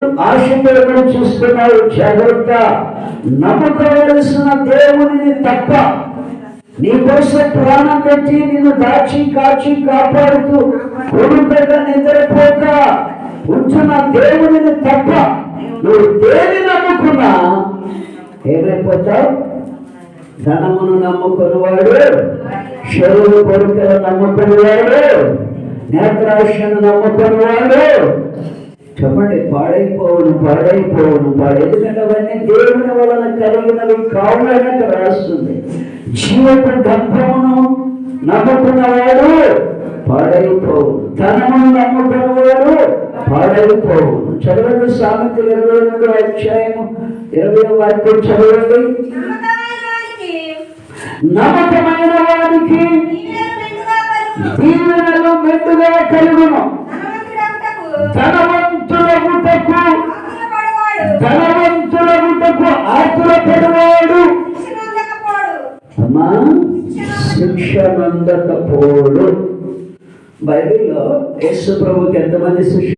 ఆశీర్వాదం చూస్తున్నావు. జాగ్రత్త. నమ్మకవలసిన దేవునిని తప్ప నీ కోసం ప్రాణం పెట్టి నిన్ను దాచి కాచి కాపాడుతూ కొడుకగా నిద్రపోక ఉంచున్న దేవునిని తప్ప నువ్వు దేని నమ్ముకున్నా ఏమైపోతావు? ధనమును నమ్ముకునేవాడు, శరీర కోరికలు నమ్ముకునేవాడు, నేత్రాశను నమ్ముకునేవాడు చెప్పండి పాడైపోవును. ఎందుకంటే అవన్నీ దేవుని వలన కలిగినవి కావాలని రాస్తుంది. జీవపు గర్భమును నమ్ముకున్నవాడు పాడైపోవును, ధనమును నమ్ముకున్నవాడు పాడైపోవును. చదవండి సామెతలు 22వ అధ్యాయము 20వ వాక్యం చదవండి. నమ్మకమైన వారికి దీవెనలు మెండుగా కలుగును. ధనవంతులగుటకు ఆతురపడవాడు అమ్మా శిక్ష నందకపోడు. బైబిల్లో యేసు ప్రభుకి ఎంతమంది శిష్యులు?